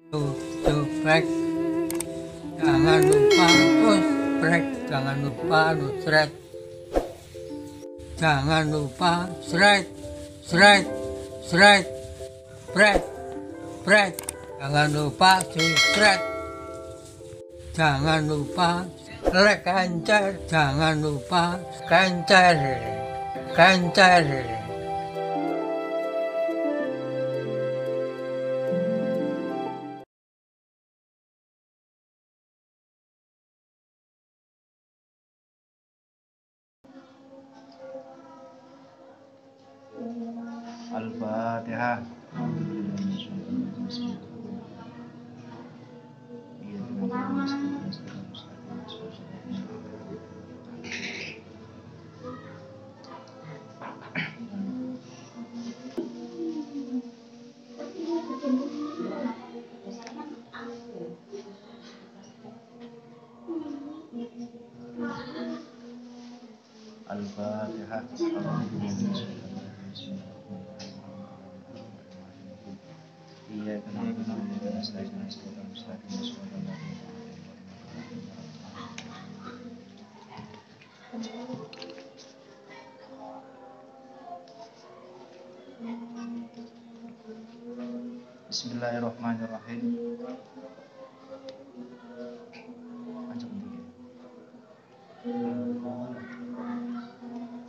Geprek, jangan lupa sprek, jangan lupa nusret, jangan lupa sret, sret, sret, prek, prek, jangan lupa sret, jangan lupa kencer, jangan lupa kencer, kencer. Al-Fatihah. Al-Fatihah. Iyyaka na'budu wa iyyaka nasta'in ihdinas siratal mustaqim siratal ladzina Bismillahirrahmanirrahim.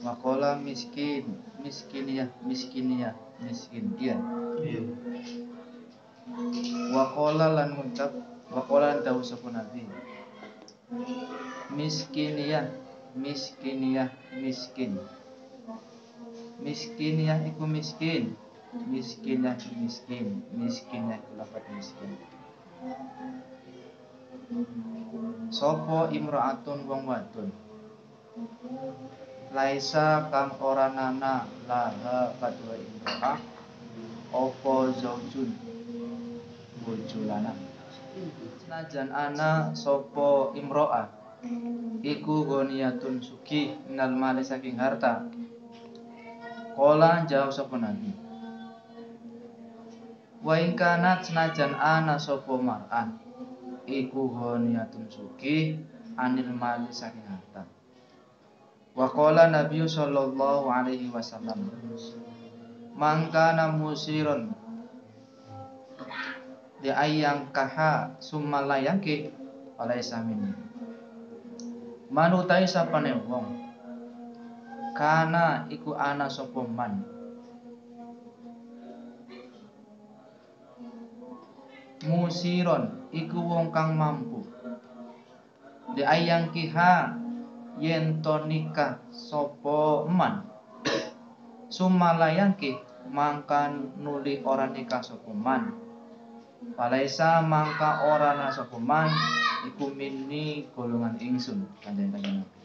Wakola miskin, miskiniyah, miskiniyah, miskin dia. Wakola lan ngucap, wakola lan dawuh sapa nabi. Miskiniyah, miskiniyah, miskin. Miskiniyah iku miskin. Miskinah miskin, miskinah iku lafadz miskin. Sopo imra'atun wong wadon. Laisa kang ora nana laha kadua imra'ah opo zaujun bojo lanang. Senajan ana sopo imra'ah iku ghaniyatun sugih minal mali saking harta. Kala jawab sapa nabi. Wa ing kanat senajan ana sapa mar'ah iku ghaniyatun sugih anil mali saking harta. Wa qala Nabi sallallahu alaihi wasallam mangkana musiron di ayang kaha summa layangke alaisa min manutai sapane wong kana iku ana sapa man musiron iku wong kang mampu di ayang kiha yen to nikah sapa man sumalayangke mangkan nuli ora nikah sapa man palaisa mangka ora ana sapa man iku minni golongan ingsun kanjeng-kanjeng Nabi.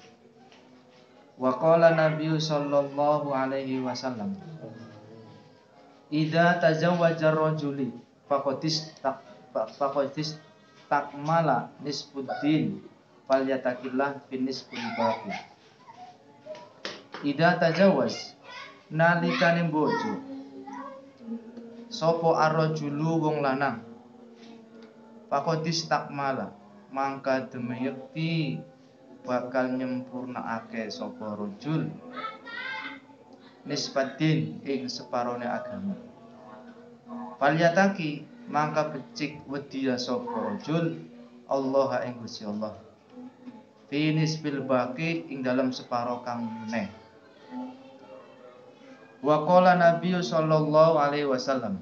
Wa qala Nabi sallallahu alaihi wasallam idza tazawwaja rajuli faqadis takmala nisbuddin falyatakillah finisbul baqi. Ida tajawaz nalikane bojo sapa arrajulu wong lanang faqadis takmala mangka demeyekti bakal nyempurnaake sapa rajul nisbatin ing separone agama. Falyataki mangka becik wedi sapa rajul Allah ing Gusti Allah finis bil baqi ing dalam separo kang meneh. Wa qala Nabi sallallahu alaihi wasallam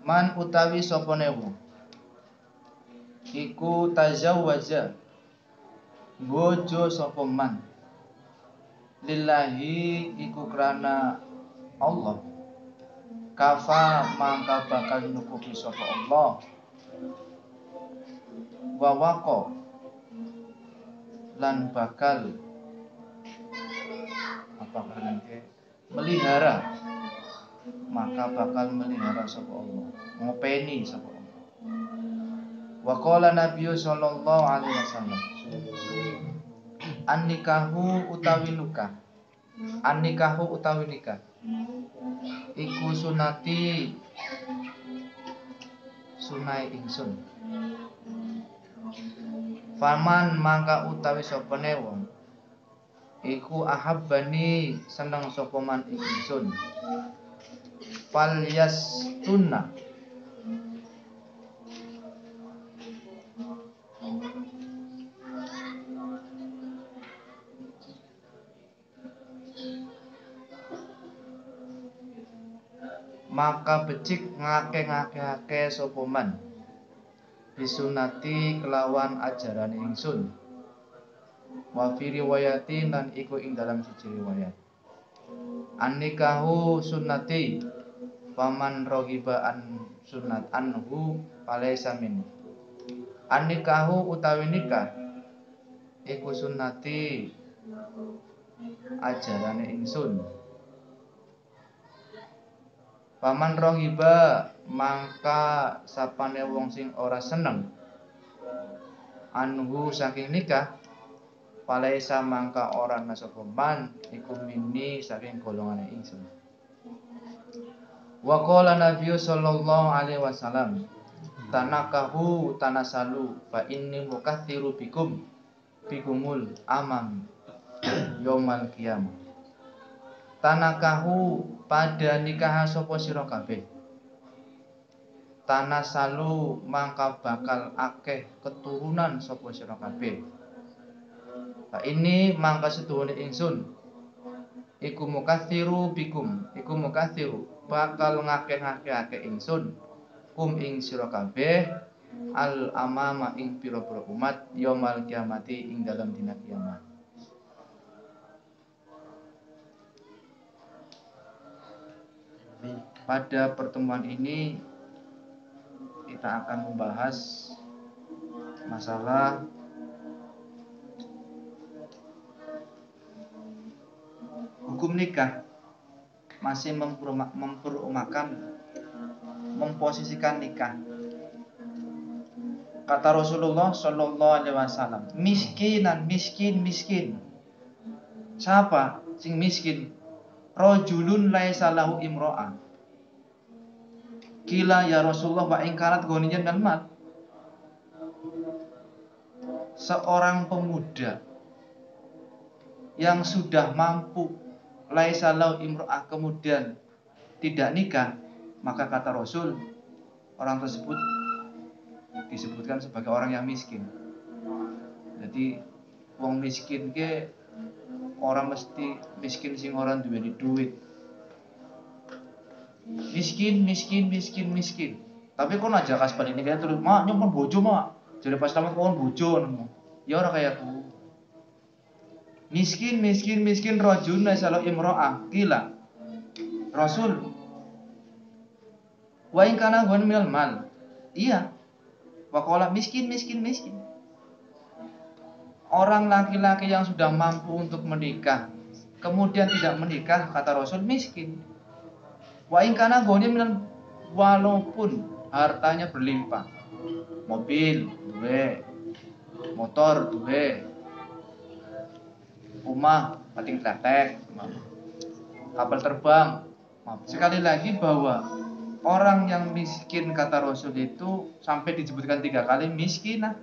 man utawi sapa newu iku tazawwaja bojo sapa man lillahi iku krana Allah kafa mangka bakal nukupi sapa Allah wa waqa lan bakal apakah nanti melihara maka bakal melihara sapa Allah ngopeni sapa Allah. Wa qala Nabi sallallahu alaihi wasallam an nikahu utawi nikah iku sunati sunai ingsun. Faman mangka utawi sopane wong iku ahabbani seneng sapa man ingsun. Fal yastunna maka becik ngake-ngake sapa man bisunati kelawan ajaran ingsun. Wa fi riwayatin lan iku ing dalam siji riwayat. Annikahu sunnati paman raghiba an sunnat anhu falaysa min. Annikahu utawi nikah iku sunnati ajarane ingsun. Paman raghiba mangka sapane wong sing ora seneng anhu saking nikah falaisa mangka ora sapa man iku mini saking golongane ingsun. Wa qala nabiyyu sallallahu alaihi wasallam tanakahu tanasalu fa inni mukatsiru bikumul amam yaumal qiyamah. Tanakahu pada nikah sapa sira kabeh. Tanasalu mangka bakal akeh keturunan sapa sira kabeh. Fa ini mangka setuhune ingsun iku mukatsiru bikum, iku mukatsiru bakal ngakeh-ngakehake ingsun kum ing sira kabeh al amama ing pira-pira umat yaumal kiamati ing dalam dina kiamat. Pada pertemuan ini kita akan membahas masalah hukum nikah, masih memperumakan, memposisikan nikah. Kata Rasulullah Shallallahu Alaihi Wasallam, miskinan, miskin. Siapa sing miskin? Rajulun laisa lahu imro'ah. Kila ya Rasulullah wa in kanat ghaniyan dan mal. Seorang pemuda yang sudah mampu laisa lahu imro'ah kemudian tidak nikah, maka kata Rasul orang tersebut disebutkan sebagai orang yang miskin. Jadi wong miskin ke orang mesti miskin sing orang duweni duit. Miskin. Tapi kon aja kasban ini kayak terus, "Mak, nyumpun bojo, Mak." Jadi pas tamat kon bojo nemu. Ya ora kayak aku. Miskin rajulun salau imro'ah. Kila Rasul wa in kana ghani minal mal. Iya. Wa qala miskin. Orang laki-laki yang sudah mampu untuk menikah kemudian tidak menikah, kata Rasul miskin. Wa in kana ghani minal, walaupun hartanya berlimpah. Mobil duwe, motor duwe, rumah pating kletek, kapal terbang. Sekali lagi bahwa orang yang miskin kata Rasul itu sampai disebutkan 3 kali miskinah.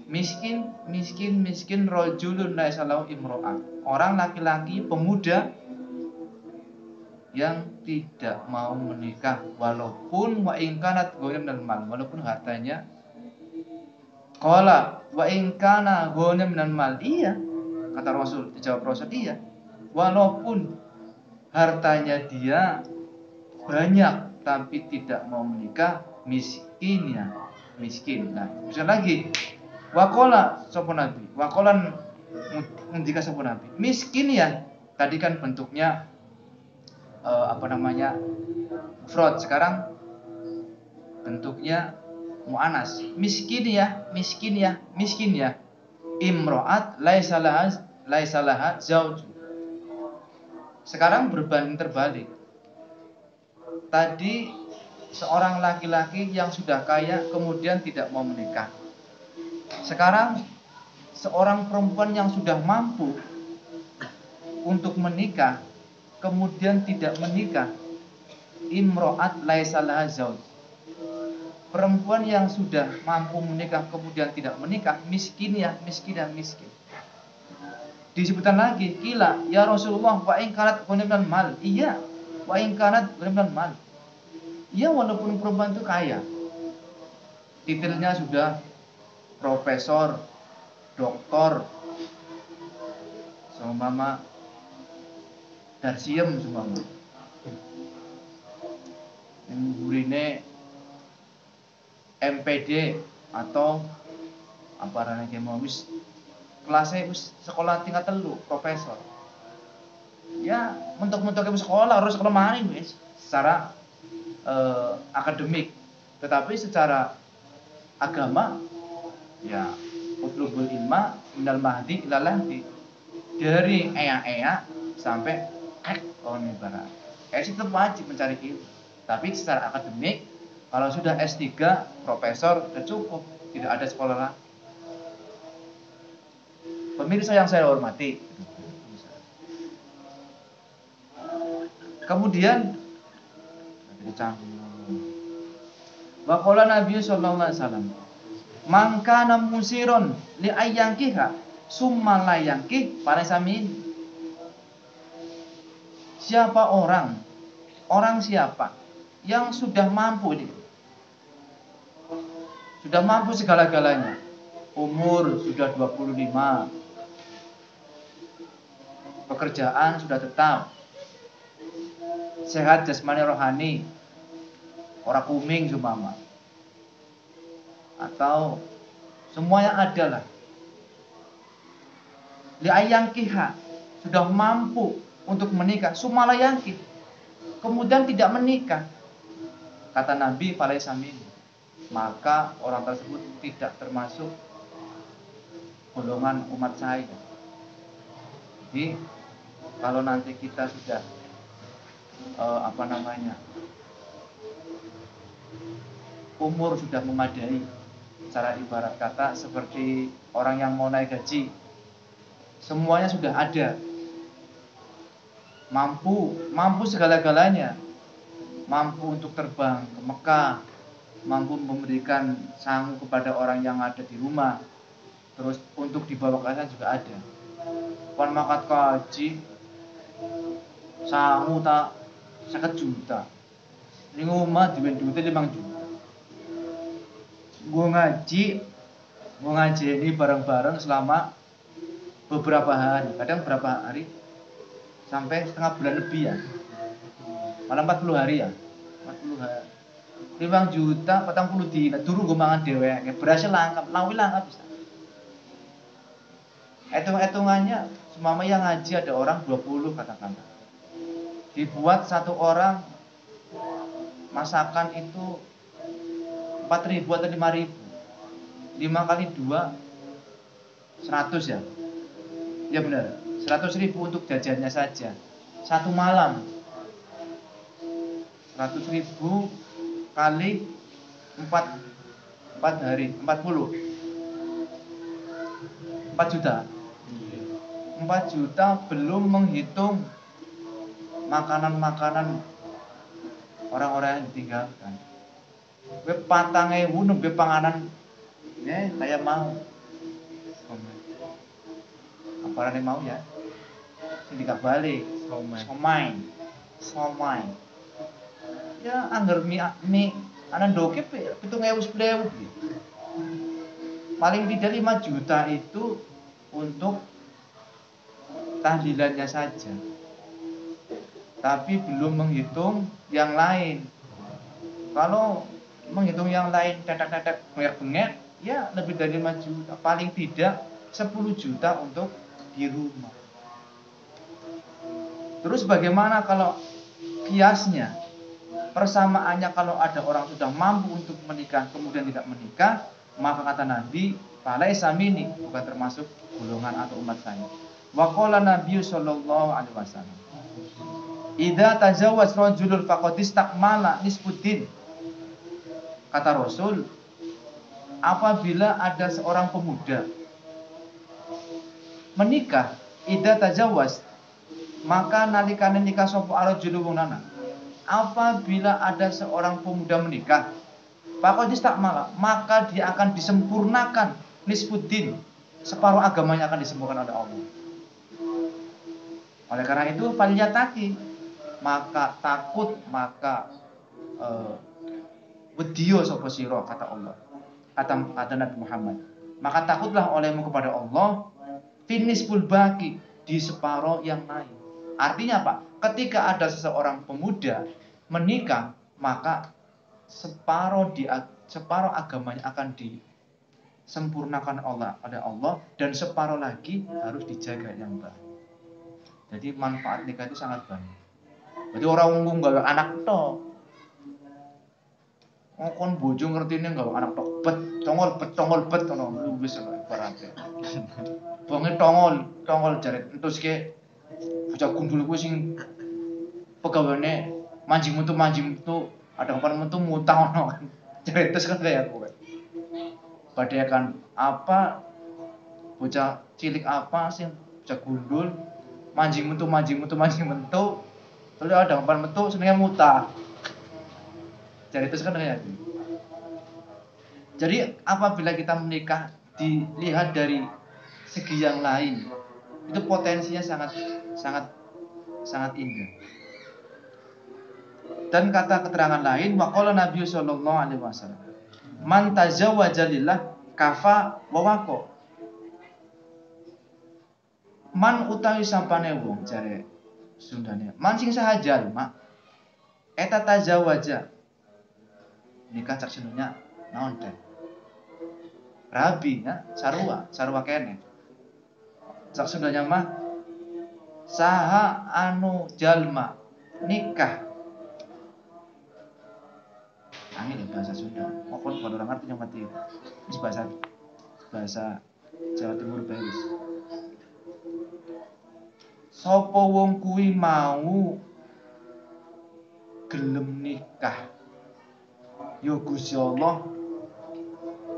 Miskin rajulun laisa lahu imro'ah. Orang laki-laki pemuda yang tidak mau menikah walaupun wa in kanat ghaniyan minal mal, walaupun hartanya. Qala wa in kana ghaniyan minal mal. Iya, kata Rasul, dijawab Rasul, iya. Walaupun hartanya dia banyak tapi tidak mau menikah, miskin. Nah, bisa lagi. Wakola sapa nabi. Wakolan ngendika sapa nabi. Miskin ya. Tadi kan bentuknya mufrad. Sekarang bentuknya muannas. Miskin ya. Imro'at laisa laha zauj. Sekarang berbanding terbalik. Tadi seorang laki-laki yang sudah kaya kemudian tidak mau menikah. Sekarang seorang perempuan yang sudah mampu untuk menikah kemudian tidak menikah. imro'at laisa laha zauj. Perempuan yang sudah mampu menikah kemudian tidak menikah, miskin. Disebutkan lagi, kila ya Rasulullah wa in kanat ghanimatan mal. Iya, wa in kanat ghanimatan mal. Iya, walaupun perempuan itu kaya. Titelnya sudah profesor, doktor, seumpama Darsiem seumpama. Yang gurine MPD atau apa namanya mau wis kelasnya wis sekolah tingkat 3 profesor. Ya, mentok-mentok sekolah harus sekolah main wis secara akademik. Tetapi secara agama ya utlubul ilma minal mahdi ilal lahdi. Dari eya sampai orang ibarat. Itu tetap wajib mencari ilmu. Tapi secara akademik kalau sudah S3, profesor, sudah cukup, tidak ada sekolah lagi. Pemirsa yang saya hormati. Kemudian wa qala Nabi sallallahu alaihi wasallam, "Man kana musiron li ayyankiha summa la yankih falaysa min." Siapa orang siapa yang sudah mampu ini, sudah mampu segala-galanya, umur sudah 25, pekerjaan sudah tetap, sehat jasmani rohani, orang kuming sumama, atau semuanya adalah li ayangkiha, sudah mampu untuk menikah, sumalayangkih, kemudian tidak menikah, kata Nabi falaysa min, maka orang tersebut tidak termasuk golongan umat saya. Jadi kalau nanti kita sudah umur sudah memadai, secara ibarat kata seperti orang yang mau naik gaji, semuanya sudah ada, mampu segala-galanya, mampu untuk terbang ke Mekah, mampu memberikan sangu kepada orang yang ada di rumah, terus untuk dibawa ke sana juga ada. Pan makat kaji sangu tak 50 juta, ini rumah duit 5 juta. Gue ngaji ini bareng-bareng selama beberapa hari, kadang berapa hari sampai setengah bulan lebih ya, malah 40 hari ya, 40 hari, 5 juta 40 dina dulu gue mangan dewek, berhasil langkap bisa. Hitungannya semama yang ngaji ada orang 20 katakanlah, dibuat satu orang masakan itu 4.000 atau 5.000, 5 kali 2 100 ya, ya benar, 100.000 untuk jajannya saja satu malam. 100.000 kali 4 hari 40, 4 juta. 4 juta belum menghitung makanan-makanan orang-orang yang ditinggalkan. Gue patangnya nembe panganan ya kayak mau apa yang mau ya, sing balik somai ya, anggar mie anan dokep 7.000 paling tidak 5 juta itu untuk tahlilannya saja, tapi belum menghitung yang lain. Kalau menghitung yang lain tetek-tetek bengek-bengek ya lebih dari 5 juta, paling tidak 10 juta untuk di rumah. Terus bagaimana kalau kiasnya, persamaannya, kalau ada orang sudah mampu untuk menikah kemudian tidak menikah, maka kata Nabi falaysa minni, bukan termasuk golongan atau umat saya. Wa qala Nabi sallallahu alaihi wasallam, idza tazawwaj rajulun faqad istakmala nisfuddin. Kata Rasul, apabila ada seorang pemuda menikah, idza tazawwaj, maka nalikane nikah sapa arajul wong lanang, apabila ada seorang pemuda menikah, Pak tak malah, maka dia akan disempurnakan nisfuddin, separuh agamanya akan disempurnakan oleh Allah. Oleh karena itu faliyataki, maka takut, maka wediyo sapa sira, kata Allah, kata Nabi Muhammad, maka takutlah olehmu kepada Allah finisful baki, di separuh yang lain. Artinya apa? Ketika ada seseorang pemuda menikah, maka separuh agamanya akan disempurnakan oleh Allah, dan separuh lagi harus dijaga yang baik. Jadi manfaat nikah itu sangat banyak. Jadi orang ngomong gawe anak tok, kon bojo ngertine gawe anak tok, congol bet ngono wis ibarate. Bonge tongol jaret entus ke bocah gundul kuwi sing pegawane manjing metu ada kapan metu mutang ono. Jaret terus kan kayak kowe. Badhe kan apa bocah cilik apa sing bocah gundul manjing metu terus ada kapan metu senenge muta. Jaret terus kan kayak. Jadi apabila kita menikah dilihat dari segi yang lain, itu potensinya sangat indah. Dan kata keterangan lain, waqala Nabi sallallahu alaihi wasallam, man tazawwaja lillah kafa wa waqo. Man utawi sampane wong jare Sundane, man sing sahajal mak eta tazawwaja nikah cak senunya naon teh? Rabi ya, sarua kene. Cak Sundanya mah saha anu jalma nikah. Angin ya bahasa Sunda. Mohon kalau orang ngerti yang mati. Ini bahasa Jawa Timur bagus. Sopo wong kuwi mau gelem nikah, ya Gusti Allah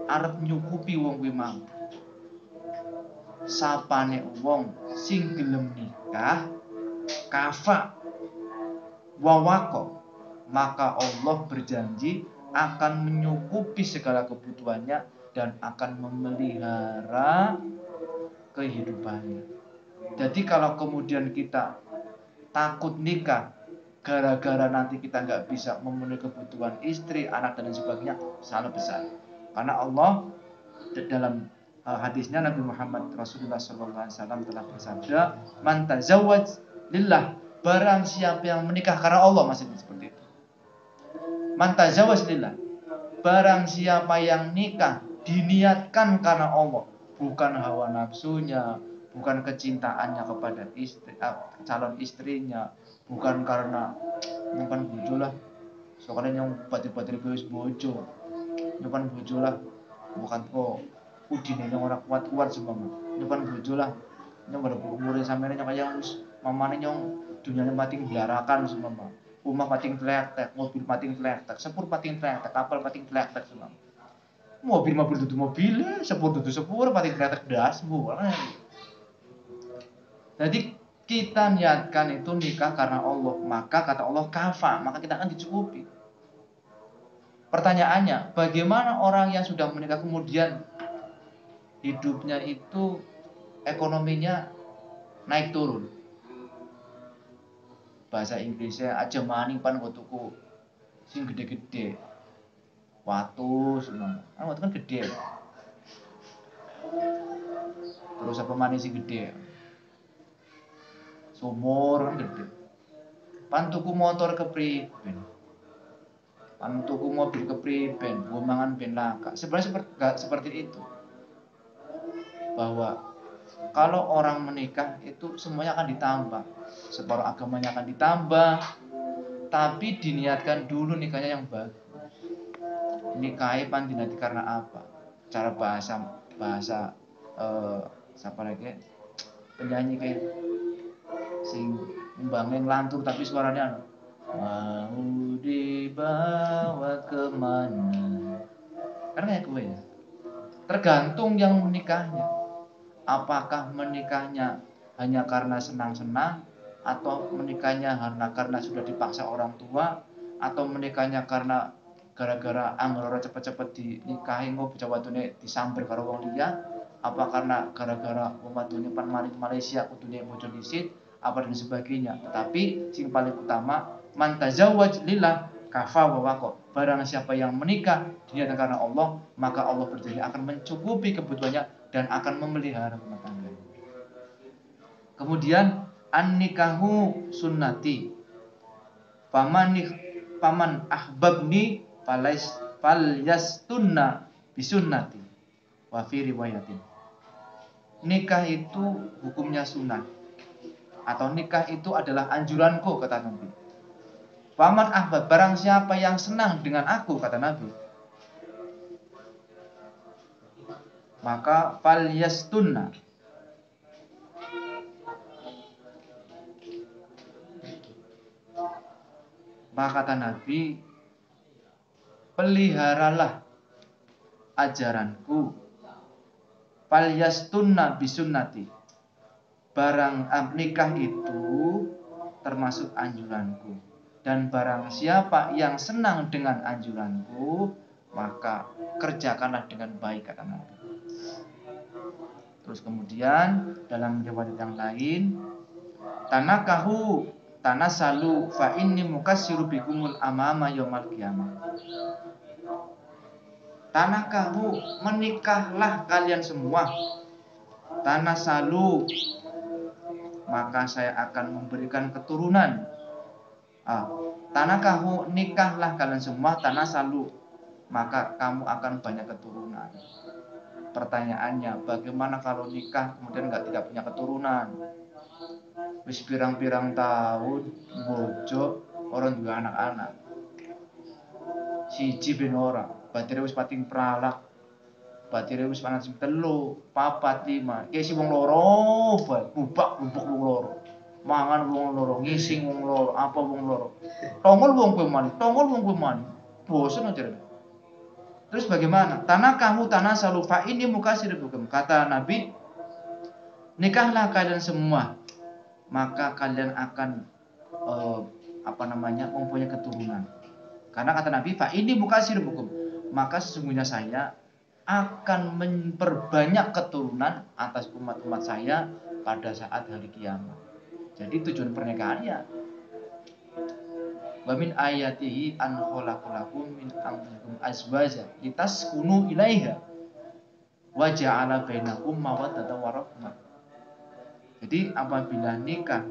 arep nyukupi wong kuwi mau. Sapane wong sing gelem nikah kafa wawako, maka Allah berjanji akan menyukupi segala kebutuhannya dan akan memelihara kehidupannya. Jadi kalau kemudian kita takut nikah gara-gara nanti kita nggak bisa memenuhi kebutuhan istri, anak dan sebagainya, salah besar. Karena Allah dalam hadisnya Nabi Muhammad Rasulullah SAW telah bersabda, man tazawwaj lillah, barang siapa yang menikah karena Allah, maksudnya seperti itu. Man tazawwaj lillah, barang siapa yang nikah diniatkan karena Allah, bukan hawa nafsunya, bukan kecintaannya kepada istri, calon istrinya, bukan karena nyimpan bojo lah, soalnya yang batir-batir bojo, nyimpan bojo lah, bukan kok udine yang orang kuat-kuat semua, nyimpan bojo lah, yang baru umurnya sampai yang kayak mamane yang dunyanya pating belarakan semua, rumah pating tlek-tek, mobil pating tlek-tek, sepur pating tlek-tek, kapal pating tlek-tek semua, mobil dudu mobil, sepur dudu sepur, pating tlek-tek das semua. Jadi kita niatkan itu nikah karena Allah, maka kata Allah kafa, maka kita akan dicukupi. Pertanyaannya, bagaimana orang yang sudah menikah kemudian hidupnya itu ekonominya naik turun? Bahasa Inggrisnya aja maning pan tuku sing gede-gede. Watu semua. Watu kan gede. Terus apa maning sing gede? Sumur kan gede. Pan tuku motor kepriben. Pan tuku mobil kepriben, gumangan ben langka. Sebenarnya seperti itu. Bahwa kalau orang menikah itu semuanya akan ditambah. Separuh agamanya akan ditambah. Tapi diniatkan dulu nikahnya yang bagus. Nikahi pan dinati karena apa? Cara bahasa siapa lagi? Penyanyi kayak sing mbangeng lantur tapi suaranya mau dibawa kemana, karena gue ya tergantung yang menikahnya, apakah menikahnya hanya karena senang-senang atau menikahnya karena sudah dipaksa orang tua, atau menikahnya karena gara-gara anggere cepet-cepet dinikahi engko bocah wadone disamber karo wong liya, apa karena gara-gara wong wadone pan mari Malaysia kudune bojo disit, apa dan sebagainya. Tetapi sing paling utama man tazawwaj lillah kafa wa waqa. Barang siapa yang menikah diniatkan karena Allah, maka Allah berjanji akan mencukupi kebutuhannya dan akan memelihara rumah tangga. Kemudian an-nikahu sunnati. Paman ahbabni falyastunna bisunnati. Wa fi riwayatin. Nikah itu hukumnya sunnah. Atau nikah itu adalah anjuranku, kata Nabi. Paman ahbab, barang siapa yang senang dengan aku, kata Nabi, maka falyastunna. Maka kata Nabi, peliharalah ajaranku. Falyastunna bisunnati. Barang nikah itu termasuk anjuranku. Dan barang siapa yang senang dengan anjuranku, maka kerjakanlah dengan baik, kata Nabi. Terus kemudian dalam riwayat yang lain, tanakahu tanasalu fa inni mukassiru bikumul amama yaumal qiyamah. Tanakahu, menikahlah kalian semua. Tanasalu, maka saya akan memberikan keturunan. Tanakahu, nikahlah kalian semua. Tanasalu, maka kamu akan banyak keturunan. Pertanyaannya, bagaimana kalau nikah kemudian tidak punya keturunan? Wis pirang-pirang tahun bojo orang juga anak-anak. Siji ben ora, batire wis pating pralak. Batire wis panas 3, 4, 5. Ki si wong loro, bae bubak-bubuk wong loro. Mangan wong loro, ngising wong loro, apa wong loro. Tongol wong kowe mani, tongol wong kowe mani. Bosen aja. Terus bagaimana? Tanah kamu tanah salufa ini mukasir bukum. Kata Nabi, nikahlah kalian semua, maka kalian akan mempunyai keturunan. Karena kata Nabi, fa ini mukasir bukum, maka sesungguhnya saya akan memperbanyak keturunan atas umat-umat saya pada saat hari kiamat. Jadi tujuan pernikahannya, wa min ayatihi an khalaqalakum min anfusikum azwaja litaskunu ilaiha wa ja'ala bainakum mawaddatan wa rahmah. Jadi apabila nikah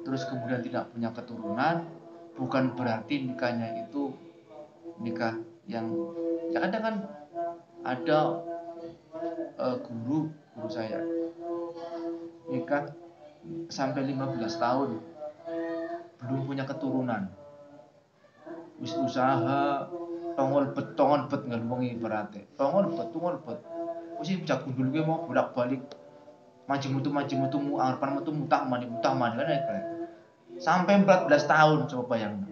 terus kemudian tidak punya keturunan, bukan berarti nikahnya itu nikah yang kadang kan ada guru saya nikah sampai 15 tahun belum punya keturunan. Wis usaha tongol bet ngelungi berarti. Tongol bet. Wis jak gundul ge mau bolak-balik. Maji mutu anggapan metu mutah mani kan ya. Sampai 14 tahun coba bayangkan.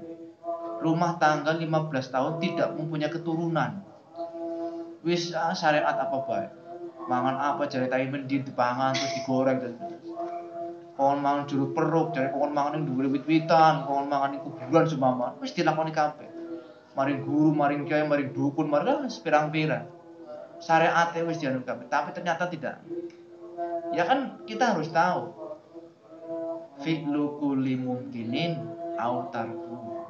Rumah tangga 15 tahun tidak mempunyai keturunan. Wis syariat apa bae. Mangan apa jare tai mendit dipangan terus digoreng dan pohon mangan jeruk peruk, dari pohon mangan yang dhuwur wit-witan, pohon mangan yang kuburan sumama, wis dilakoni kabeh. Maring guru, maring kiai, maring dukun, maring pirang-pirang. Syariate wis dianu kabeh, tapi ternyata tidak. Ya kan kita harus tahu. Fi'lu kulli mumkinin au tarku.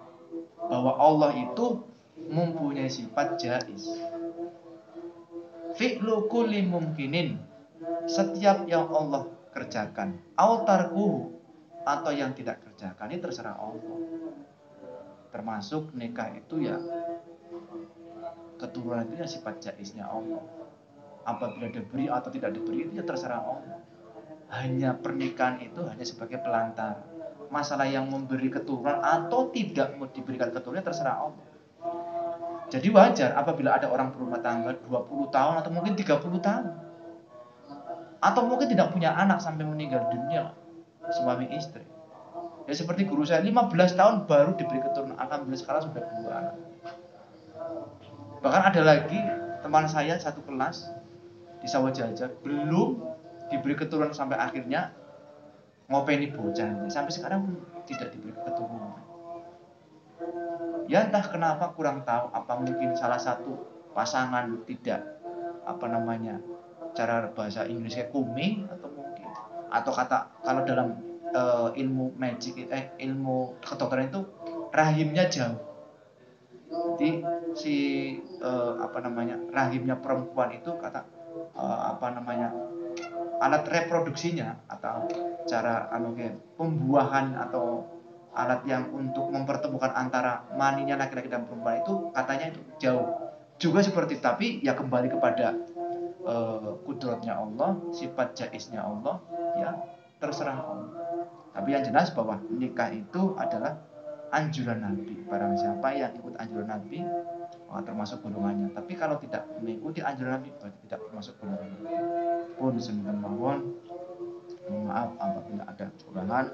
Bahwa Allah itu mempunyai sifat jaiz. Fi'lu kulli mumkinin, setiap yang Allah kerjakan, autarku atau yang tidak kerjakan, ini terserah Allah. Termasuk nikah itu ya keturunan itu ya sifat jaiznya Allah. Apabila diberi atau tidak diberi itu ya terserah Allah. Hanya pernikahan itu hanya sebagai pelantara. Masalah yang memberi keturunan atau tidak diberikan keturunan terserah Allah. Jadi wajar apabila ada orang berumah tangga 20 tahun atau mungkin 30 tahun. Atau mungkin tidak punya anak sampai meninggal dunia, suami istri. Ya seperti guru saya 15 tahun baru diberi keturunan. Alhamdulillah sekarang sudah 2 anak. Bahkan ada lagi teman saya satu kelas di Sawah Jajar belum diberi keturunan sampai akhirnya ngopeni bocah sampai sekarang pun tidak diberi keturunan. Ya entah kenapa, kurang tahu, apa mungkin salah satu pasangan tidak cara bahasa Inggrisnya kuming, atau mungkin, atau kata kalau dalam ilmu magic ilmu kedokteran itu rahimnya jauh. Jadi si rahimnya perempuan itu kata alat reproduksinya atau cara pembuahan atau alat yang untuk mempertemukan antara maninya laki-laki dan perempuan itu katanya itu jauh. Juga seperti, tapi ya kembali kepada kudratnya Allah, sifat jaiznya Allah, ya terserah Allah. Tapi yang jelas bahwa nikah itu adalah anjuran Nabi. Barang siapa yang ikut anjuran Nabi, termasuk golongannya. Tapi kalau tidak mengikuti anjuran Nabi, berarti tidak termasuk golongan Nabi. Pun semoga mohon maaf apabila ada kekurangan.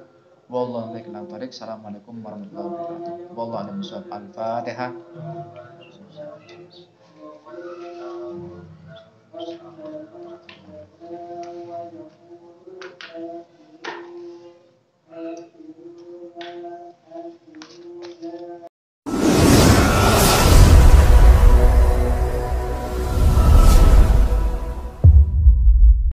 Wallahu a'lam bishawab. Assalamualaikum warahmatullahi wabarakatuh. Wallahu a'lam bishawab. Al-Fatihah.